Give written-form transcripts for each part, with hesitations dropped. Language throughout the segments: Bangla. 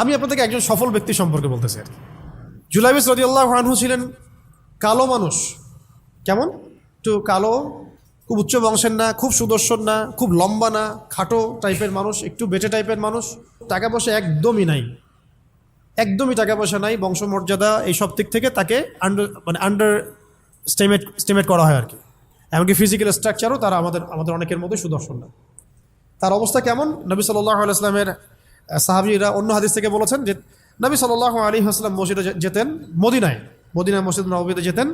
আমি আপনাদেরকে একজন সফল ব্যক্তি সম্পর্কে বলতেছি। জুলাইবিস রাদিয়াল্লাহু আনহু ছিলেন কালো মানুষ। কেমন? একটু কালো, খুব উচ্চ বংশের না, খুব সুদর্শন না, খুব লম্বা না, খাটো টাইপের মানুষ, একটু বেটে টাইপের মানুষ। টাকা পয়সা একদমই নাই, একদমই টাকা পয়সা নাই, বংশমর্যাদা এইসব দিক থেকে তাকে আন্ডার স্টেমেট করা হয় আর কি। এমনকি ফিজিক্যাল স্ট্রাকচারও তারা আমাদের অনেকের মধ্যে সুদর্শন না। তার অবস্থা কেমন? নবী সাল্লাল্লাহু আলাইহি ওয়াসাল্লামের সাহাবীরা অন্য হাদিস থেকে বলেছেন যে নবী সাল্লাল্লাহু আলাইহি ওয়াসাল্লাম মসজিদে যেতেন, মদিনায় মসজিদ নববীতে যেতেন,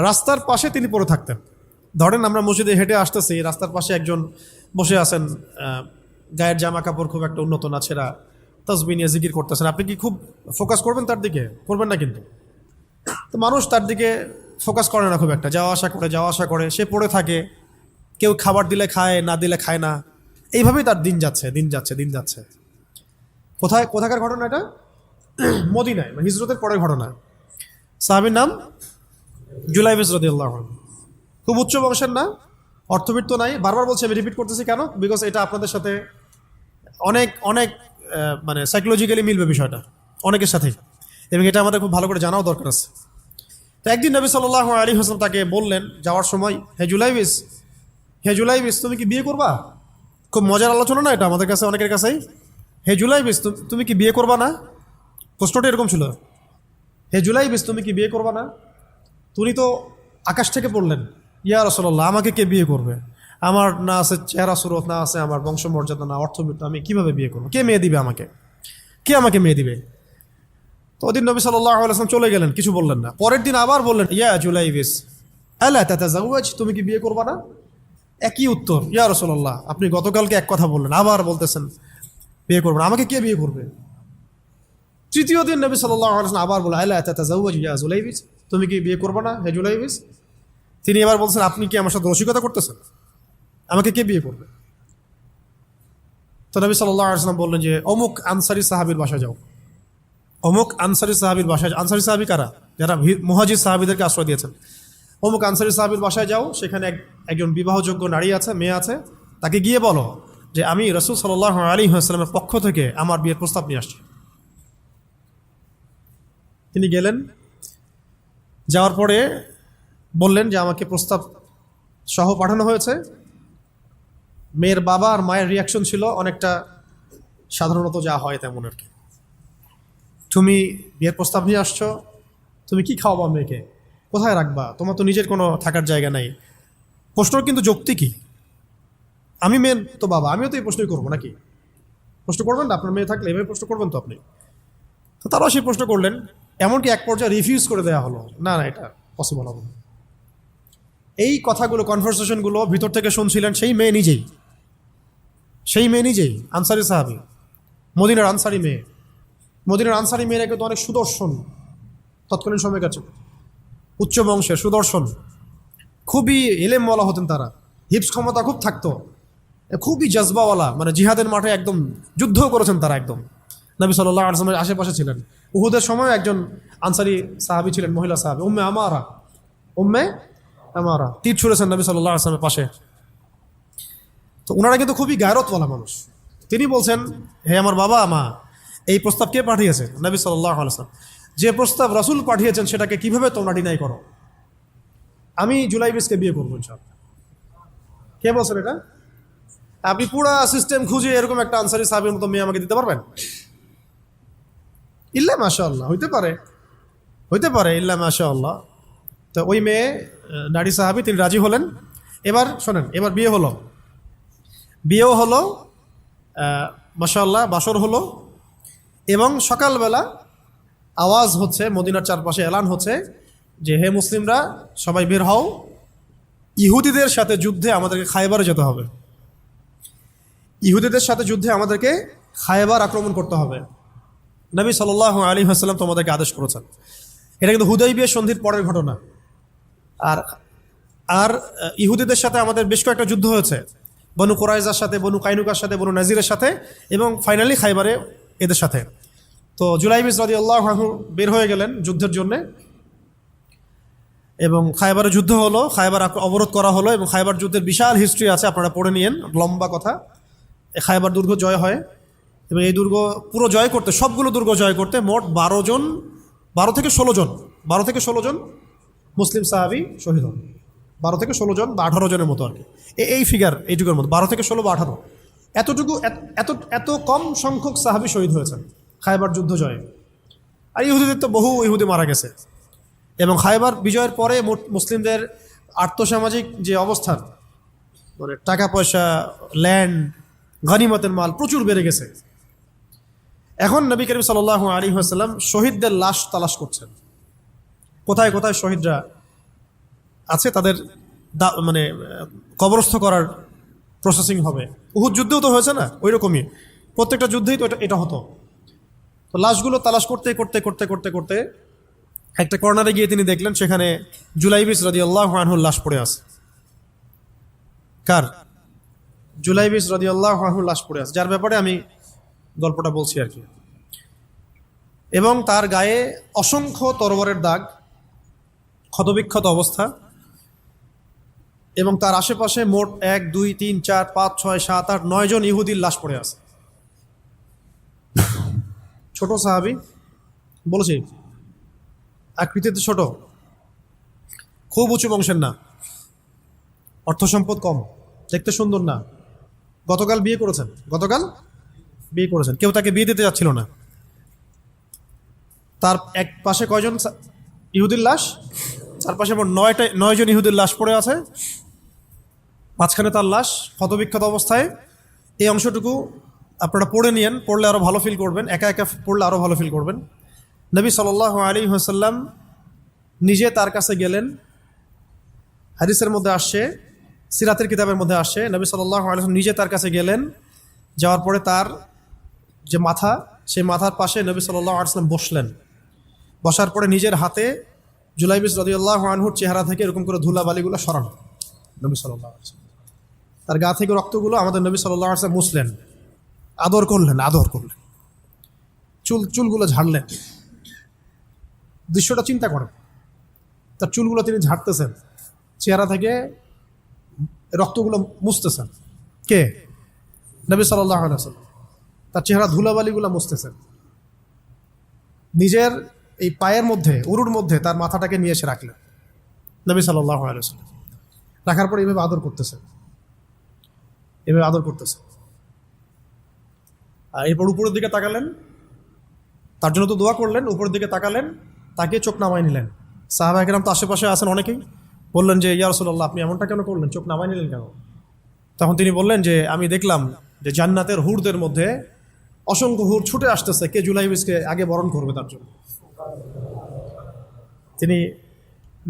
রাস্তার পাশে তিনি পড়ে থাকতেন। ধরেন আমরা মসজিদে হেঁটে আসতেছি, রাস্তার পাশে একজন বসে আছেন, গায়ের জামা কাপড় খুব একটা উন্নত না, ছেঁড়া, তাসবিহ নিয়ে জিকির করতেছেন। আপনি কি খুব ফোকাস করবেন তার দিকে? করবেন না কিন্তু। তো মানুষ তার দিকে ফোকাস করে না খুব একটা, যাওয়া আসা করে, সে পড়ে থাকে। কেউ খাবার দিলে খায়, না দিলে খায় না। এইভাবেই তার দিন যাচ্ছে। কোথাকার ঘটনা এটা? মদিনায়, হিজরতের পরের ঘটনা। সাহাবীর নাম জুলাইবিস রাদিয়াল্লাহু আনহু। খুব উচ্চ বংশের না, অর্থবিত্ত নাই। বারবার বলছি, আমি রিপিট করতেছি কেন? বিকজ এটা আপনাদের সাথে অনেক অনেক মানে সাইকোলজিক্যালি মিলবে বিষয়টা অনেকের সাথেই, এবং এটা আমাদের খুব ভালো করে জানাও দরকার আছে। তো একদিন নবী সাল্লাল্লাহু আলাইহি ওয়াসাল্লাম তাকে বললেন যাওয়ার সময়, হে জুলাইবিস তুমি কি বিয়ে করবা? খুব মজার আলোচনা না এটা আমাদের কাছে, অনেকের কাছেই। হে জুলাইবিস তুমি কি বিয়ে করবা না? প্রশ্নটা এরকম ছিল, হে জুলাইবিস তুমি কি বিয়ে করবা না? তুমি তো আকাশ থেকে পড়লেন, ইয়া রাসূলুল্লাহ আমাকে কে বিয়ে করবে? আমার না আছে চেহারা সুরত, না আছে আমার বংশমর্যাদা, না অর্থবিত্ত, আমি কিভাবে বিয়ে করবো? কে মেয়ে দিবে আমাকে? কে আমাকে মেয়ে দিবে? তো ওদিন নবী সাল্লাল্লাহু আলাইহি ওয়াসাল্লাম চলে গেলেন, কিছু বললেন না। পরের দিন আবার বললেন, ইয়া জুলাইবিস আলা তাতাযাওয়াজ তুমি কি বিয়ে করবা না? একই উত্তর, ইয়া রাসূলুল্লাহ আপনি গতকালকে এক কথা বললেন, আবার বলতেছেন বিয়ে করবেন, আমাকে কে বিয়ে করবে? তৃতীয় দিন নবী সাল্লাল্লাহু আলাইহি ওয়াসাল্লাম আবার বললেন, আলা তাতাযাওয়াজ ইয়া জুলাইবিস তুমি কি বিয়ে করবা না হে জুলাইবিস? তিনি এবার বলছেন, আপনি কি আমার সাথে রসিকতা করতেছেন? আমাকে কে বিয়ে করবে? তো নবী সাল্লাল্লাহু আলাইহি ওয়াসাল্লাম বললেন যে অমুক আনসারী সাহাবীর বাসায় যাও। অমুক আনসারী সাহাবীর বাসায়, আনসারী সাহাবী কারা? যারা মুহাজির সাহাবীদেরকে আশ্রয় দিয়েছেন। অমুক আনসারী সাহাবীর বাসায় যাও, সেখানে একজন বিবাহযোগ্য নারী আছে, মেয়ে আছে, তাকে গিয়ে বলো যে আমি রাসূল সাল্লাল্লাহু আলাইহি ওয়াসাল্লামের পক্ষ থেকে আমার বিয়ের প্রস্তাব নিয়ে আসছি। তিনি গেলেন, যাওয়ার পরে বললেন যে আমাকে প্রস্তাব সহ পাঠানো হয়েছে। মেয়ের বাবা আর মায়ের রিয়াকশন ছিল অনেকটা সাধারণত যা হয় তেমন আর কি। তুমি বিয়ের প্রস্তাব নিয়ে আসছো, তুমি কি খাওয়াবা মেয়েকে? কোথায় রাখবা? তোমার তো নিজের কোনো থাকার জায়গা নাই। প্রশ্ন কিন্তু যৌক্তিক কি? আমি মেয়ে তো বাবা, আমিও তো এই প্রশ্নই করবো নাকি? প্রশ্ন করবেন না? আপনার মেয়ে থাকলে এভাবে প্রশ্ন করবেন তো আপনি। তো তারাও সেই প্রশ্ন করলেন, এমনকি এক পর্যায়ে রিফিউজ করে দেওয়া হলো, না এটা পসিবল হবে না। এই কথাগুলো, কনভারসেশনগুলো ভিতর থেকে শুনছিলেন সেই মেয়ে নিজেই, আনসারী সাহাবী, মদিনার আনসারী মেয়েরা কিন্তু অনেক সুদর্শন তৎকালীন সময়ের কাছে, উচ্চ বংশের সুদর্শন, খুবই এলেমওয়ালা হতেন তারা, হিপস ক্ষমতা খুব থাকতো, খুবই জজবাওয়ালা, মানে জিহাদের মাঠে একদম যুদ্ধও করেছেন তারা, একদম নবী সাল্লাল্লাহু আলাইহি ওয়াসাল্লামের আশেপাশে ছিলেন। উহুদের সময় একজন আনসারী সাহাবী ছিলেন, মহিলা সাহাবী, উম্মে আমারা তীর ছুঁড়েছেন নবী সাল্লাল্লাহু আলাইহি ওয়াসাল্লামের পাশে। তো ওনারা কিন্তু খুবই গায়রতওয়ালা মানুষ। তিনি বলছেন, হে আমার বাবা মা, এই প্রস্তাব কে পাঠিয়েছে? নবী সাল্লাল্লাহু আলাইহি ওয়াসাল্লাম। যে প্রস্তাব রাসূল পাঠিয়েছেন সেটাকে কিভাবে তোমরা ডিনাই করো? আমি জুলাইবিসকে বিয়ে করবো ইনশাআল্লাহ। কে বলছেন এটা? আপনি পুরা সিস্টেম খুঁজে এরকম একটা আনসারী সাহাবীর মতো মেয়ে আমাকে দিতে পারবেন? ইল্লা মাশাআল্লাহ, হইতে পারে ইল্লা মাশাআল্লাহ। তো ওই মেয়ে নারী সাহাবী, তিনি রাজি হলেন। এবার শোনেন, এবার বিয়েও হলো, মাশাআল্লাহ, বাসর হলো, এবং সকালবেলা আওয়াজ হচ্ছে, মদিনার চারপাশে এলান হচ্ছে যে হে মুসলিমরা সবাই বের হও, ইহুদিদের সাথে যুদ্ধে আমাদেরকে খায়বারে যেতে হবে। আমাদেরকে খায়বার আক্রমণ করতে হবে। নবী সাল্লাল্লাহু আলাইহি ওয়াসাল্লাম তোমাদেরকে আদেশ করেছেন। এটা কিন্তু হুদাইবিয়া সন্ধির পরের ঘটনা। আর ইহুদিদের সাথে আমাদের বেশ কয়েকটা যুদ্ধ হয়েছে, বনু কুরাইজার সাথে, বনু কাইনুকার সাথে, বনু নাজিরের সাথে, এবং ফাইনালি খায়বারে এদের সাথে। তো জুলাইবিস রাদিয়াল্লাহু আনহু বের হয়ে গেলেন যুদ্ধের জন্যে, এবং খায়বারে যুদ্ধ হলো, খায়বার অবরোধ করা হলো, এবং খায়বার যুদ্ধের বিশাল হিস্ট্রি আছে, আপনারা পড়ে নিয়েন, লম্বা কথা। খায়বার দুর্গ জয় হয়, এবং এই দুর্গ পুরো জয় করতে, সবগুলো দুর্গ জয় করতে মোট 12 থেকে 16 জন মুসলিম সাহাবি শহীদ হন। 12 থেকে 16 জন বা 18 জনের মতো আর কি, এই ফিগার, এইটুকুর মতো 12 থেকে 16 বা 18, এতটুকু, এত কম সংখ্যক সাহাবি শহীদ হয়েছেন খায়বার যুদ্ধ জয়ে। আর ইহুদিদের তো বহু ইহুদি মারা গেছে। এবং খায়বার বিজয়ের পরে মুসলিমদের আর্থসামাজিক যে অবস্থান, মানে টাকা পয়সা, ল্যান্ড, গনিমতের মাল প্রচুর বেড়ে গেছে। এখন নবী করিম সাল্লাল্লাহু আলাইহি ওয়াসাল্লাম শহীদদের লাশ তালাশ করছেন, কোথায় কোথায় শহীদরা আছে, তাদের মানে কবরস্থ করার প্রসেসিং হবে। উহুদ যুদ্ধেও তো হয়েছে না, ওই রকমই প্রত্যেকটা যুদ্ধেই তো এটা হতো। তো লাশগুলো তালাশ করতে করতে করতে করতে করতে একটা কর্নারে গিয়ে তিনি দেখলেন সেখানে জুলাইবিস রাদিয়াল্লাহু আনহুর লাশ পড়ে আছে। কার? জুলাইবিস রাদিয়াল্লাহু আনহুর লাশ পড়ে আছে, যার ব্যাপারে আমি গল্পটা বলছি আর কি। এবং তার গায়ে অসংখ্য তরবারের দাগ, ক্ষতবিক্ষত অবস্থা, এবং তার আশেপাশে মোট 1, 2, 3, 4, 5, 6, 7, 8, 9 জন ইহুদির লাশ পড়ে আছে। ছোট সাহাবি, বলেছি আকৃতিতে ছোট, খুব উঁচু বংশের না, অর্থ সম্পদ কম, দেখতে সুন্দর না। গতকাল বিয়ে করেছেন, কেউ তাকে বিয়ে দিতে যাচ্ছিল না। তার এক পাশে কয়জন ইহুদির লাশ? তার পাশে মোট 9 জন ইহুদির লাশ পড়ে আছে, মাঝখানে তার লাশ ক্ষতবিক্ষত অবস্থায়। এই অংশটুকু আপনারা পড়ে নিয়েন, পড়লে আরও ভালো ফিল করবেন, একা একা পড়লে আরও ভালো ফিল করবেন। নবী সাল্লাল্লাহু আলাইহি ওয়াসাল্লাম নিজে তার কাছে গেলেন। হাদিসের মধ্যে আসছে, সিরাতের কিতাবের মধ্যে আসছে, নবী সাল্লাল্লাহু আলাইহি ওয়াসাল্লাম নিজে তার কাছে গেলেন। যাওয়ার পরে তার যে মাথা, সেই মাথার পাশে নবী সাল্লাল্লাহু আলাইহি ওয়াসাল্লাম বসলেন। বসার পরে নিজের হাতে জুলাইবিস রাদিয়াল্লাহু আনহুর চেহারা থেকে এরকম করে ধুলাবালিগুলো সরান নবী সাল্লাল্লাহু আলাইহি ওয়াসাল্লাম। তার গা থেকে রক্তগুলো আমাদের নবী সাল্লাল্লাহু আলাইহি ওয়াসাল্লাম মুছলেন, আদর করলেন। চুলগুলো ঝাড়লেন। দৃশ্যটা চিন্তা করেন, তার চুলগুলো তিনি ঝাড়তেছেন, চেহারা থেকে রক্তগুলো মুছতেছেন। কে? নবী সাল্লাল্লাহু আলাইহি ওয়াসাল্লাম। তার চেহারা ধুলাবালিগুলো মুছতেছেন। নিজের এই পায়ের মধ্যে, উরুর মধ্যে তার মাথাটাকে নিয়ে এসে রাখলেন নবী সাল্লাল্লাহু আলাইহি ওয়াসাল্লাম। রাখার পর এভাবে আদর করতেছেন। আর এরপর উপরের দিকে তাকালেন, তার জন্য তো দোয়া করলেন, উপরের দিকে তাকালেন, তাকে চোখ নামায় নিলেন। সাহাবায়ে কেরাম তো আশেপাশে আছেন অনেকেই, বললেন যে ইয়া রাসূলুল্লাহ, আপনি এমনটা কেন করলেন, চোখ নামায় নিলেন কেন? তখন তিনি বললেন যে আমি দেখলাম যে জান্নাতের হুরদের মধ্যে অসংখ্য হুর ছুটে আসতেছে, কে জুলাইবিসকে আগে বরণ করবে তার জন্য। তিনি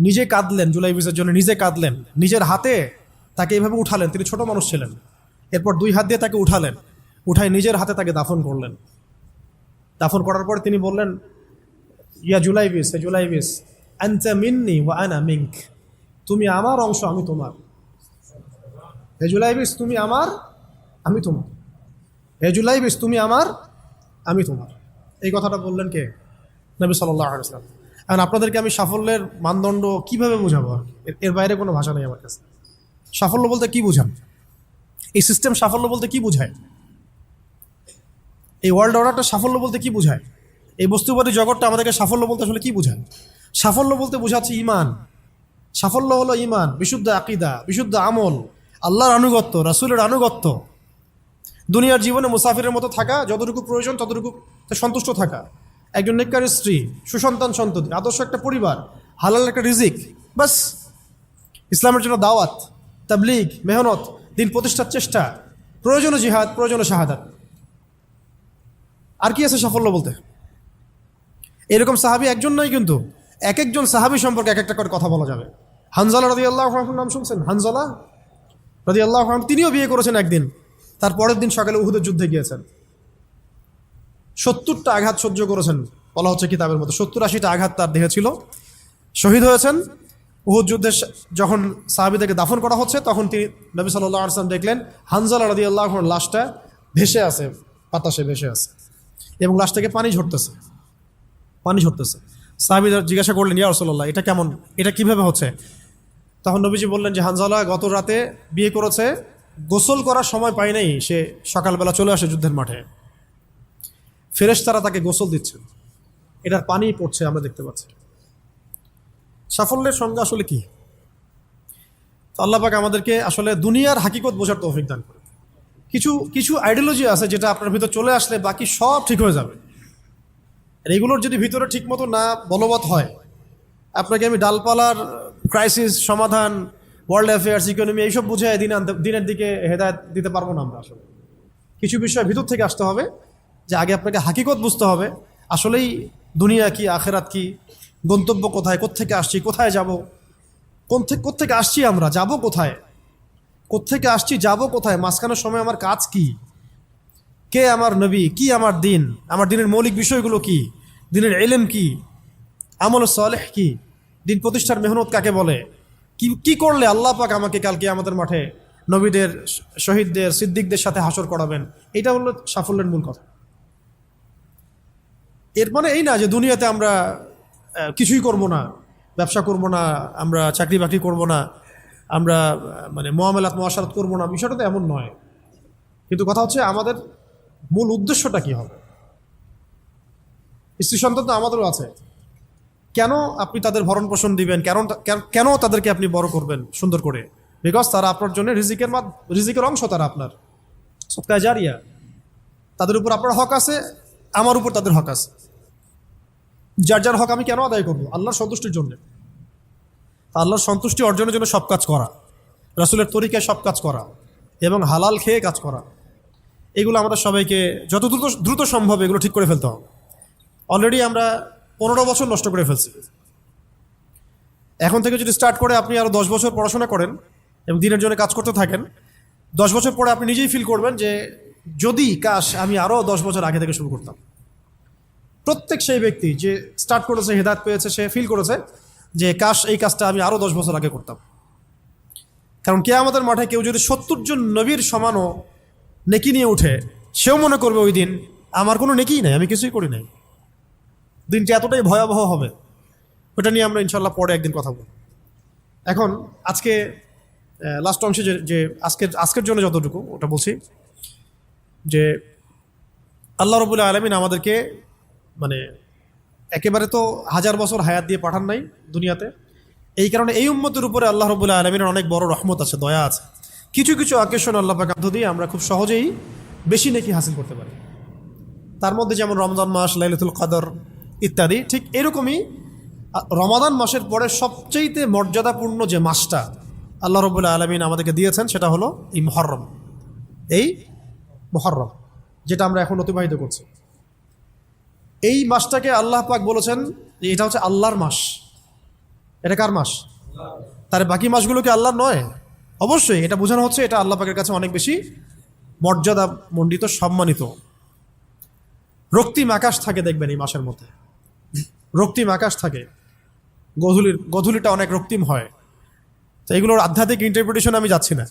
নিজে কাঁদলেন, জুলাইবিসের জন্য নিজে কাঁদলেন, নিজের হাতে তাকে এইভাবে উঠালেন। তিনি ছোট মানুষ ছিলেন। এরপর 2 হাত দিয়ে তাকে উঠাই নিজের হাতে তাকে দাফন করলেন। দাফন করার পর তিনি বললেন, ইয়া জুলাইবিস, হে জুলাইবিস, আনতা মিন্নি ওয়া আনা মিনক, তুমি আমার অংশ, আমি তোমার। হে জুলাইবিস, তুমি আমার, আমি তোমার। হে জুলাইবিস, তুমি আমার, আমি তোমার। এই কথাটা বললেন কে? নবী সাল্লাল্লাহু আলাইহি ওয়াসাল্লাম। এখন আপনাদেরকে আমি সাফল্যের মানদণ্ড কিভাবে বোঝাবো? এর বাইরে কোনো ভাষা নেই আমার কাছে। সাফল্য বলতে কি বোঝান? এই সিস্টেম সাফল্য বলতে কি বোঝায়? এই ওয়ার্ল্ড অর্ডারটা সাফল্য বলতে কি বোঝায়? এই বস্তুবাদী জগৎটা আমাদেরকে সাফল্য বলতে আসলে কি বোঝায়? সাফল্য বলতে বোঝাচ্ছে ইমান। সাফল্য হলো ইমান, বিশুদ্ধ আকীদা, বিশুদ্ধ আমল, আল্লাহর আনুগত্য, রাসূলের আনুগত্য, দুনিয়ার জীবনে মুসাফিরের মতো থাকা, যতটুকু প্রয়োজন ততটুকু সন্তুষ্ট থাকা, একজন নেককার স্ত্রী, সুসন্তান সন্ততি, আদর্শ একটা পরিবার, হালাল একটা রিজিক, বাস। ইসলামের জন্য দাওয়াত, তাবলীগ, মেহনত, দিন প্রতিষ্ঠার চেষ্টা, প্রয়োজনীয় জিহাদ, প্রয়োজনীয় শাহাদাত। আর কি আছে সাফল্য বলতে? এরকম সাহাবী একজন নয়, কিন্তু এক একজন সাহাবী সম্পর্কে এক একটা করে কথা বলা যাবে। হানজালা রাদিয়াল্লাহু আনহুর নাম শুনছেন? হানজালা রাদিয়াল্লাহু আনহু, তিনিও বিয়ে করেছেন একদিন। তার পরের দিন সকালে উহুদের যুদ্ধে গিয়েছেন। 70টা আঘাত সহ্য করেছেন, বলা হচ্ছে কিতাবের মতো 70-80টা আঘাত তার দেহে ছিল। শহীদ হয়েছেন। উহুদ যুদ্ধে যখন সাহাবীদেরকে দাফন করা হচ্ছে, তখন তিনি নবী সাল্লাল্লাহু আলাইহি ওয়াসাল্লাম দেখলেন হানজালা রাদিয়াল্লাহু আনহুর লাশটা ভেসে আছে, বাতাসে ভেসে আছে, এবং লাশ থেকে পানি ঝরতেছে। সাহাবীরা জিজ্ঞাসা করলেন, ইয়া রাসূলুল্লাহ, এটা কেমন, এটা কিভাবে হচ্ছে? তখন নবীজি বললেন যে হানজালা গত রাতে বিয়ে করেছে, গোসল করার সময় পায় নাই, সে সকালবেলা চলে আসে যুদ্ধের মাঠে। ফেরেশতারা তাকে গোসল দিচ্ছেন, এটার পানি পড়ছে, আমরা দেখতে পাচ্ছি। সাফল্যের সংজ্ঞা আসলে কি? তো আল্লাহ পাক আমাদেরকে আসলে দুনিয়ার হাকিকত বোঝার তৌফিক দান করে। কিছু কিছু আইডিওলজি আছে যেটা আপনার ভিতর চলে আসলে বাকি সব ঠিক হয়ে যাবে। আর এগুলোর যদি ভিতরে ঠিকমতো না বলবৎ হয়, আপনাকে আমি ডালপালার ক্রাইসিস সমাধান, ওয়ার্ল্ড অ্যাফেয়ার্স, ইকোনমি এইসব বুঝে দিনের দিকে হেদায়েত দিতে পারবো না আমরা। আসলে কিছু বিষয় ভিতর থেকে আসতে হবে, যে আগে আপনাকে হাকিকত বুঝতে হবে আসলেই দুনিয়া কি, আখেরাত কি, গন্তব্য কোথায়, কোত্থেকে আসছি, কোথায় যাব, কোত্থেকে আসছি, আমরা যাব কোথায়, কোত্থেকে আসছি, যাব কোথায়, মাঝখানের সময় আমার কাজ কি, কে আমার নবী, কি আমার দিন, আমার দিনের মৌলিক বিষয়গুলো কি, দিনের ইলম কি, আমল সালেহ কি, দিন প্রতিষ্ঠার মেহনত কাকে বলে, কি কি করলে আল্লাহ পাক আমাকে কালকে আমাদের মাঠে নবীদের, শহীদদের, সিদ্দিকদের সাথে হাসর করাবেন। এটা হলো সাফল্যের মূল কথা। এর মানে এই না যে দুনিয়াতে আমরা কিছুই করব না, ব্যবসা করব না, আমরা চাকরি বাকরি করব না, আমরা মানে মুআমালাত মুআশারাত করব না, বিষয়টা তো এমন নয়। কিন্তু কথা হচ্ছে আমাদের মূল উদ্দেশ্যটা কি হবে। স্ত্রী সন্তান তো আমাদেরও আছে, কেন আপনি তাদের ভরণ পোষণ দিবেন, কেন তাদেরকে আপনি বড় করবেন সুন্দর করে? বিকজ তারা আপনার জন্য রিজিকের অংশ, তারা আপনার সদকায়ে জারিয়া, তাদের উপর আপনার হক আছে, আমার উপর তাদের হক আছে। যার যার হক আমি কেন আদায় করবো? আল্লাহর সন্তুষ্টির জন্য। আল্লাহর সন্তুষ্টি অর্জনের জন্য সব কাজ করা, রাসূলের তরিকায় সব কাজ করা এবং হালাল খেয়ে কাজ করা, এগুলো আমাদের সবাইকে যত দ্রুত সম্ভব এগুলো ঠিক করে ফেলতে হবে। অলরেডি আমরা 15 বছর নষ্ট করে ফেলছি। এখন থেকে যদি স্টার্ট করে আপনি আরও 10 বছর পড়াশোনা করেন এবং দিনের জন্য কাজ করতে থাকেন, 10 বছর পরে আপনি নিজেই ফিল করবেন যে যদি কাশ আমি আরও 10 বছর আগে থেকে শুরু করতাম। প্রত্যেক সেই ব্যক্তি যে স্টার্ট করেছে, হেদায়েত পেয়েছে, সে ফিল করেছে যে কাশ এই কাজটা আমি আরও 10 বছর আগে করতাম। কারণ কিয়ামতের মাঠে কেউ যদি 70 জন নবীর সমানও নেকি নিয়ে উঠে, সেও মনে করবে ওই দিন আমার কোনো নেকিই নাই, আমি কিছুই করি নাই। দিনটি এতটাই ভয়াবহ হবে, ওটা নিয়ে আমরা ইনশাল্লাহ পরে একদিন কথা বলব। এখন আজকে লাস্ট অংশে যে আজকের জন্য যতটুকু ওটা বলছি, যে আল্লাহ রাব্বুল আলামিন আমাদেরকে মানে একেবারে তো 1000 বছর হায়াত দিয়ে পাঠান নাই দুনিয়াতে। এই কারণে এই উম্মতের উপরে আল্লাহ রাব্বুল আলামিনের অনেক বড় রহমত আছে, দয়া আছে। কিছু কিছু অকেশন আল্লাহ পাক দিয়ে আমরা খুব সহজেই বেশি নেকি হাসিল করতে পারি। তার মধ্যে যেমন রমজান মাস, লাইলাতুল কদর ইত্যাদি। ঠিক এরকমই রমাদান মাসের পরে সবচেয়ে মর্যাদাপূর্ণ যে মাসটা আল্লাহ রাব্বুল আলামিন আমাদেরকে দিয়েছেন, সেটা হলো এই মুহররম। এই মুহররম যেটা আমরা এখন অতিবাহিত করছি, এই মাসটাকে আল্লাহ পাক বলেছেন যে এটা হচ্ছে আল্লাহর মাস। এটা কার মাস? তার বাকি মাসগুলো কি আল্লাহর নয়? অবশ্যই। এটা বোঝানো হচ্ছে এটা আল্লাহ পাকের কাছে অনেক বেশি মর্যাদা মণ্ডিত, সম্মানিত। রক্তিম আকাশ থাকে দেখবেন এই মাসের মধ্যে, রক্তিম আকাশ থাকে, গধূলিটা অনেক রক্তিম হয়। তো এগুলোর আধ্যাত্মিক ইন্টারপ্রিটেশন আমি যাচ্ছি না,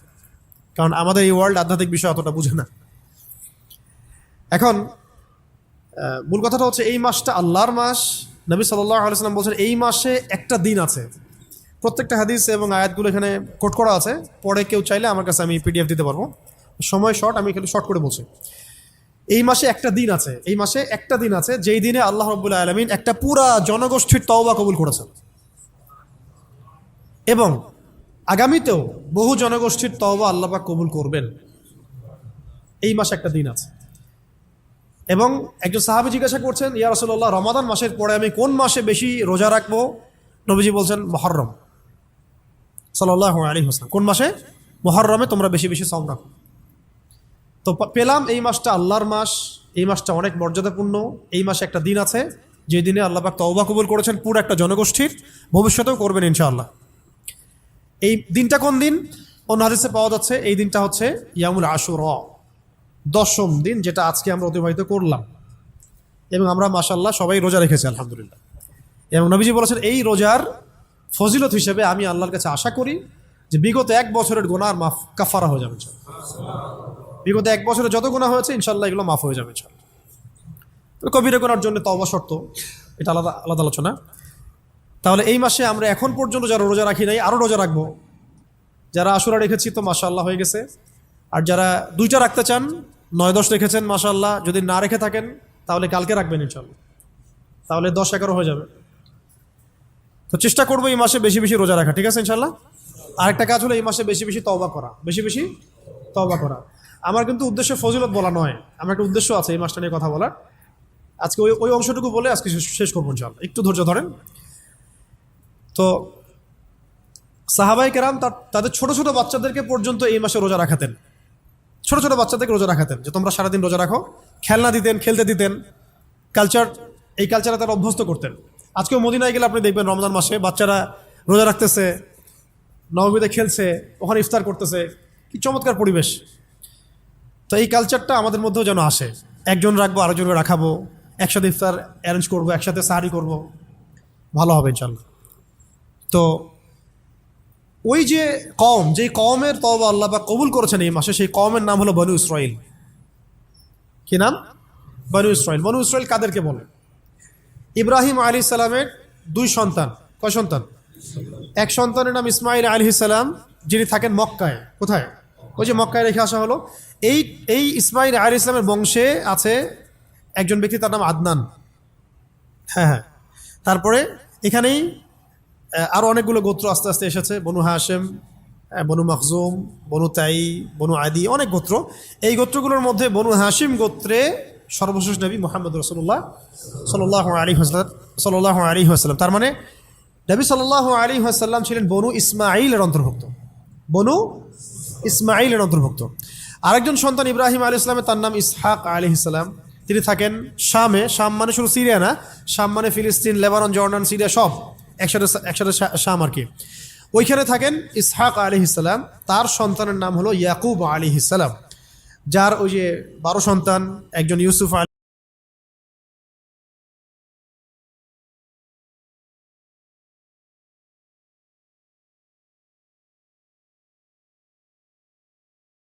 কারণ আমাদের এই ওয়ার্ল্ড আধ্যাত্মিক বিষয় অতটা বুঝে না। এখন মূল কথাটা হচ্ছে এই মাসটা আল্লাহর মাস। নবী সাল্লাল্লাহু আলাইহি ওয়াসাল্লাম বলছেন এই মাসে একটা দিন আছে। প্রত্যেকটা হাদিস এবং আয়াতগুলো এখানে কোট করা আছে, পরে কেউ চাইলে আমার কাছে আমি পিডিএফ দিতে পারবো। সময় শর্ট, আমি একটু শর্ট করে বলছি। এই মাসে একটা দিন আছে, এই মাসে একটা দিন আছে যেই দিনে আল্লাহ রাব্বুল আলামিন একটা পুরা জনগোষ্ঠীর তওবা কবুল করেছেন, এবং আগামীতেও বহু জনগোষ্ঠীর তওবা আল্লাহ পাক কবুল করবেন। এই মাসে একটা দিন আছে। এবং একজন সাহাবী জিজ্ঞাসা করছেন, ইয়া রাসূলুল্লাহ, রমাদান মাসের পরে আমি কোন মাসে বেশি রোজা রাখবো? নবীজি বলছেন মুহররম সাল্লাল্লাহু আলাইহি ওয়াসাল্লাম। কোন মাসে? মুহররমে তোমরা বেশি বেশি সাওম রাখো। তো পেলাম এই মাসটা আল্লাহর মাস, এই মাসটা অনেক মর্যাদাপূর্ণ। এই মাসে একটা দিন আছে যে দিনে আল্লাহ পাক তওবা কবুল করেছেন পুরো একটা জনগোষ্ঠীর, ভবিষ্যতেও করবেন ইনশাআল্লাহ। এই দিনটা কোন দিন? অন্য হাদিসে পাওয়া যাচ্ছে এই দিনটা হচ্ছে ইয়ামুল আশুরা, 10ম দিন, যেটা আজকে আমরা অতিবাহিত করলাম। এবং আমরা মাশাআল্লাহ সবাই রোজা রেখেছি আলহামদুলিল্লাহ। এবং নবীজি বলেছেন এই রোজার ফজিলত হিসেবে আমি আল্লাহর কাছে আশা করি যে বিগত 1 বছরের গুনাহ মাফ কাফারা হয়ে যাবে। বিগত 1 বছরে যত গুনাহ হয়েছে ইনশাআল্লাহ এগুলো মাফ হয়ে যাবে ইনশাআল্লাহ। তো কবিরা গুনার জন্য তওবা শর্ত, এটা আলাদা আলাদা আলোচনা। তাহলে এই মাসে আমরা এখন পর্যন্ত যারা রোজা রাখি নাই আরও রোজা রাখবো। যারা আশুরা রেখেছি তো মাশাআল্লাহ হয়ে গেছে। আর যারা 2টা রাখতে চান, 9-10 রেখেছেন মাশাআল্লাহ। যদি না রেখে থাকেন তাহলে কালকে রাখবেন ইনশাল্লাহ, তাহলে 10-11 হয়ে যাবে। তো চেষ্টা করবো এই মাসে বেশি বেশি রোজা রাখা, ঠিক আছে ইনশাল্লাহ। আরেকটা কাজ হলো এই মাসে বেশি বেশি তওবা করা, বেশি বেশি তওবা করা। আমার কিন্তু উদ্দেশ্য ফজিলত বলা নয়, আমার একটা উদ্দেশ্য আছে এই মাসটা নিয়ে কথা বলার। আজকে ওই ওই অংশটুকু বলে আজকে শেষ করবো ইনশাল্লাহ, একটু ধৈর্য ধরেন। তো সাহাবায়ে কেরাম তাদের ছোট ছোট বাচ্চাদেরকে পর্যন্ত এই মাসে রোজা রাখাতেন, ছোট ছোট বাচ্চাদেরকে রোজা রাখাতেন, যে তোমরা সারাদিন রোজা রাখো, খেলনা দিতেন, খেলতে দিতেন, এই কালচারে তারা অভ্যস্ত করতেন। আজকেও মদিনায় গেলে আপনি দেখবেন রমজান মাসে বাচ্চারা রোজা রাখতেছে, নবমীতে খেলছে, ওখানে ইফতার করতেছে, কি চমৎকার পরিবেশ। তো এই কালচারটা আমাদের মধ্যেও যেন আসে, একজন রাখবো আরেকজনকে রাখাবো, একসাথে ইফতার অ্যারেঞ্জ করবো, একসাথে সাহারি করব, ভালো হবে ইনশাল্লাহ। তো ওই যে কওম, যেই কওমের তওবা আল্লাহ পাক কবুল করেছেন এই মাসে, সেই কওমের নাম হলো বনু ইসরাইল। কি নাম? বনু ইসরাইল। বনু ইসরাইল কাদেরকে বলে? ইব্রাহিম আলাইহিস সালামের 2 সন্তান। কয় সন্তান? এক সন্তানের নাম ইসমাইল আলাইহিস সালাম, যিনি থাকেন মক্কায়। কোথায়? ওই যে মক্কায় রেখে আসা হলো। এই ইসমাইল আলাইহিস সালামের বংশে আছে একজন ব্যক্তি, তার নাম আদনান। হ্যাঁ হ্যাঁ। তারপরে এখানেই আরও অনেকগুলো গোত্র আস্তে আস্তে এসেছে, বনু হাশেম, বনু মখজুম, বনু তাই, বনু আদি, অনেক গোত্র। এই গোত্রগুলোর মধ্যে বনু হাশিম গোত্রে সর্বশেষ নবী মুহাম্মদ রাসূলুল্লাহ সাল্লাল্লাহু আলাইহি ওয়াসাল্লাম। তার মানে নবী সাল্লাল্লাহু আলাইহি ওয়াসাল্লাম ছিলেন বনু ইসমাঈলের অন্তর্ভুক্ত, বনু ইসমাঈলের অন্তর্ভুক্ত। আরেকজন সন্তান ইব্রাহিম আলাইহিস সালামের, তার নাম ইসহাক আলাইহিস সালাম। তিনি থাকেন শামে। শাম মানে শুধু সিরিয়া না, শাম মানে ফিলিস্তিন, লেবানন, জর্ডান, সিরিয়া সব একসাথে শাম আর কি। ওইখানে থাকেন ইসহাক আলাইহিস সালাম। তার সন্তানের নাম হলো ইয়াকুব আলাইহিস সালাম, যার ওই যে 12 সন্তান, একজন ইউসুফ